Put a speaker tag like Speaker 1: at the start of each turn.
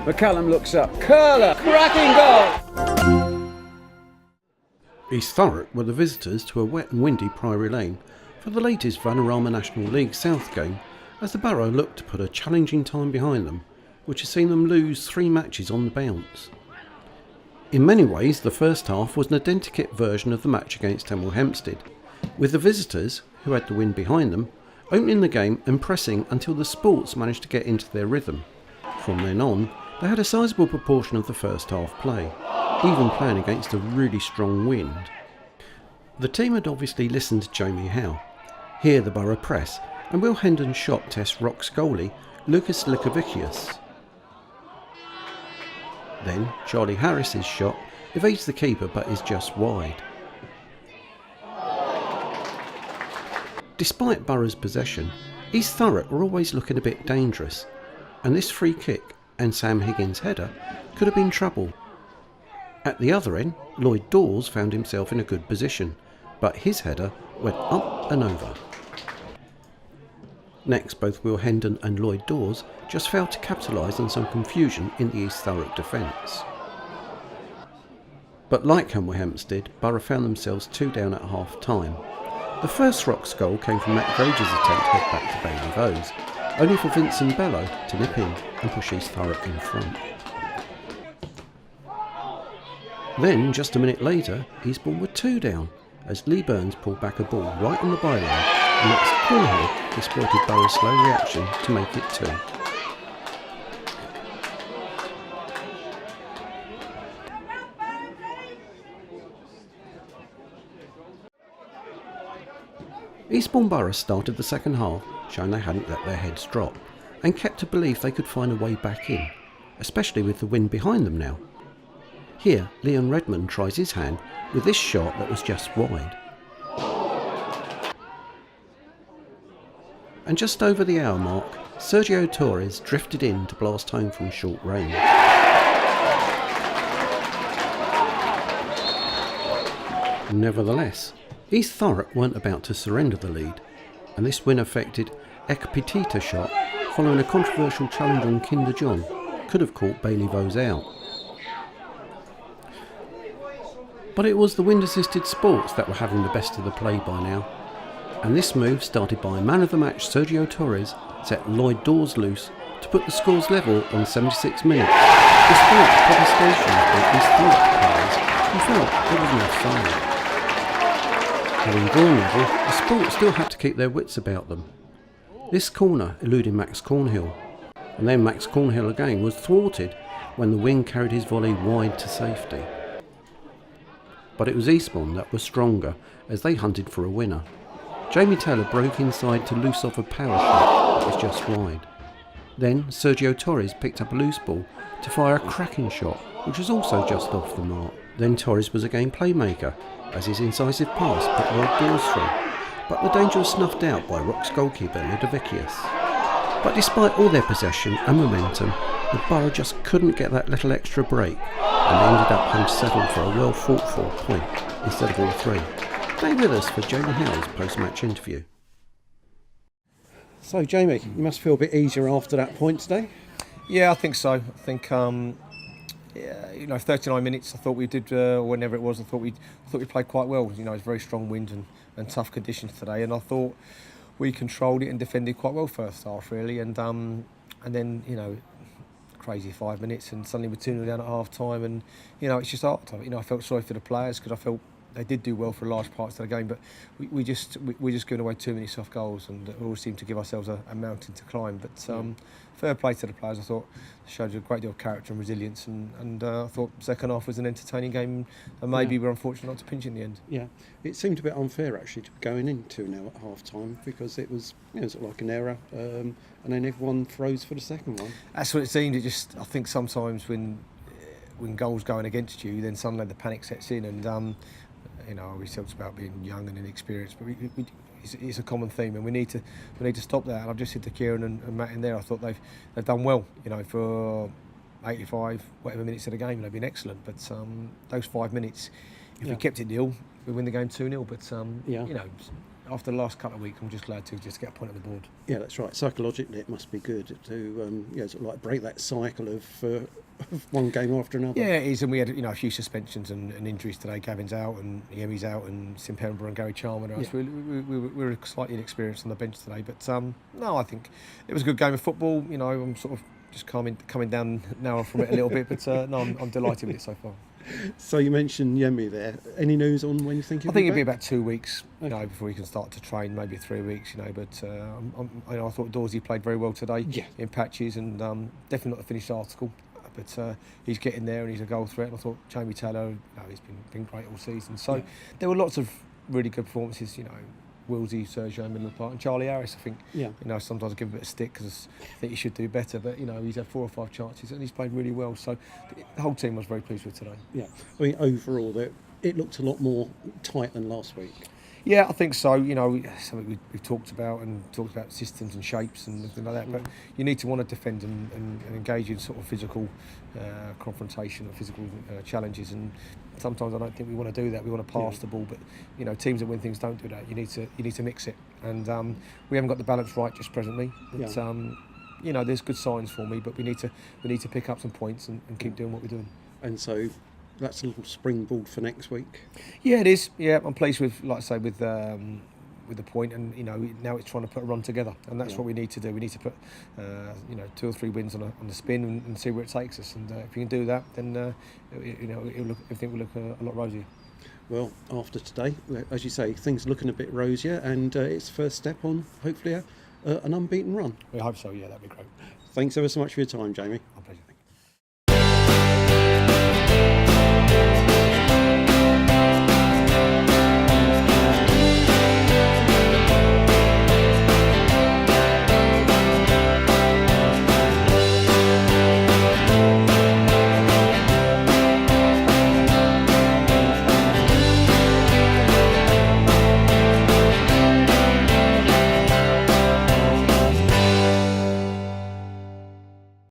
Speaker 1: McCallum looks up. Curler! Cracking goal!
Speaker 2: East Thurrock were the visitors to a wet and windy Priory Lane for the latest Vanarama National League South game, as the Borough looked to put a challenging time behind them, which has seen them lose 3 matches on the bounce. In many ways, the first half was an identikit version of the match against Hemel Hempstead, with the visitors, who had the wind behind them, opening the game and pressing until the Sports managed to get into their rhythm. From then on, they had a sizable proportion of the first half play, even playing against a really strong wind. The team had obviously listened to Jamie Howell. Here the Borough press, and Will Hendon's shot tests Rock's goalie, Lucas Likovicius. Then Charlie Harris's shot evades the keeper but is just wide. Despite Borough's possession, East Thurrock were always looking a bit dangerous, and this free kick and Sam Higgins' header could have been trouble. At the other end, Lloyd Dawes found himself in a good position, but his header went up and over. Next, both Will Hendon and Lloyd Dawes just failed to capitalise on some confusion in the East Thurrock defence. But like Hemel Hempstead, Borough found themselves 2 down at half-time. The first Rock's goal came from Matt Grager's attempt to head back to Bailey Vose, only for Vincent Bello to nip in and push East Thurrock in front. Then, just a minute later, Eastbourne were 2 down, as Lee Burns pulled back a ball right on the byline, and next Cornhill exploited Borough's slow reaction to make it 2. Eastbourne Borough started the second half showing they hadn't let their heads drop, and kept a belief they could find a way back in, especially with the wind behind them now. Here, Leon Redmond tries his hand with this shot that was just wide. And just over the hour mark, Sergio Torres drifted in to blast home from short range. Nevertheless, East Thurrock weren't about to surrender the lead, and this win affected Ekpitita shot following a controversial challenge on Kinder John could have caught Bailey Vose out. But it was the wind-assisted Sports that were having the best of the play by now, and this move, started by man of the match Sergio Torres, set Lloyd Dawes loose to put the scores level on 76 minutes, despite protestations by East Thurrock players who felt there was no sign. Having drawn level, the Sports still had to keep their wits about them. This corner eluded Max Cornhill, and then Max Cornhill again was thwarted when the wind carried his volley wide to safety. But it was Eastbourne that was stronger as they hunted for a winner. Jamie Taylor broke inside to loose off a power shot that was just wide. Then Sergio Torres picked up a loose ball to fire a cracking shot, which was also just off the mark. Then Torres was again playmaker, as his incisive pass put Lloyd Dawes through, but the danger was snuffed out by Rock's goalkeeper Likovicius. But despite all their possession and momentum, the Borough just couldn't get that little extra break, and they ended up having to settle for a well-fought-for point instead of all 3. Stay with us for Jamie Howell's post-match interview. So Jamie, you must feel a bit easier after that point today?
Speaker 3: Yeah, I think so. I think 39 minutes. I thought we did, whenever it was. I thought we played quite well. You know, it's very strong wind and tough conditions today, and I thought we controlled it and defended quite well first half really, and then crazy 5 minutes, and suddenly we're 2-0 down at half time, and it's just hard. I felt sorry for the players because I felt they did do well for large parts of the game, but we're just giving away too many soft goals, and we all seem to give ourselves a mountain to climb. But fair play to the players. I thought they showed a great deal of character and resilience, and I thought second half was an entertaining game, and maybe we're unfortunate not to pinch in the end.
Speaker 2: Yeah, it seemed a bit unfair actually to going in 2-0 at half time, because it was sort of like an error, and then everyone froze for the second one.
Speaker 3: That's what it seemed. I think sometimes when goals going against you, then suddenly the panic sets in, and we talked about being young and inexperienced, but it's a common theme, and we need to stop that. And I've just said to Kieran and Matt in there, I thought they've done well, for 85 whatever minutes of the game. They've been excellent, but those 5 minutes, if we kept it nil, we win the game 2-0. But after the last couple of weeks, I'm just glad to just get a point on the board.
Speaker 2: Yeah, that's right. Psychologically, it must be good to sort of like break that cycle of one game after another.
Speaker 3: Yeah, it is, and we had a few suspensions and injuries today. Gavin's out, and Yemi's out, and Sim Pember and Gary Chalmers.
Speaker 2: Yeah.
Speaker 3: So we were slightly inexperienced on the bench today, but no, I think it was a good game of football. I'm sort of just coming down now from it a little bit, but no, I'm delighted with it so far.
Speaker 2: So you mentioned Yemi there. Any news on when you think
Speaker 3: I think it'll be
Speaker 2: back?
Speaker 3: about 2 weeks,
Speaker 2: Okay.
Speaker 3: before he can start to train. Maybe 3 weeks, But I thought Dawes played very well today,
Speaker 2: Yeah.
Speaker 3: in patches, and definitely not the finished article. But he's getting there, and he's a goal threat. And I thought Jamie Taylor, he's been great all season. So there were lots of really good performances. Willsey, Sergio, middle of the park, and Charlie Harris. I think.
Speaker 2: Yeah.
Speaker 3: Sometimes I give him a bit of stick because I think he should do better. But he's had 4 or 5 chances, and he's played really well. So the whole team was very pleased with today.
Speaker 2: Yeah. I mean, overall, it looked a lot more tight than last week.
Speaker 3: Yeah, I think so. Something we've talked about systems and shapes and everything like that. But you need to want to defend and engage in sort of physical confrontation or physical challenges. And sometimes I don't think we want to do that. We want to pass the ball, but teams that win things don't do that. You need to mix it, and we haven't got the balance right just presently. But, there's good signs for me, but we need to pick up some points and keep doing what we're doing.
Speaker 2: And so that's a little springboard for next week.
Speaker 3: Yeah, it is. Yeah, I'm pleased with, like I say, with the point, and now it's trying to put a run together, and that's what we need to do. We need to put 2 or 3 wins on the spin and see where it takes us. And if we can do that, then everything will look a lot rosier.
Speaker 2: Well, after today, as you say, things looking a bit rosier, and it's first step on hopefully an unbeaten run.
Speaker 3: We hope so. Yeah, that'd be great.
Speaker 2: Thanks ever so much for your time, Jamie.
Speaker 3: My pleasure.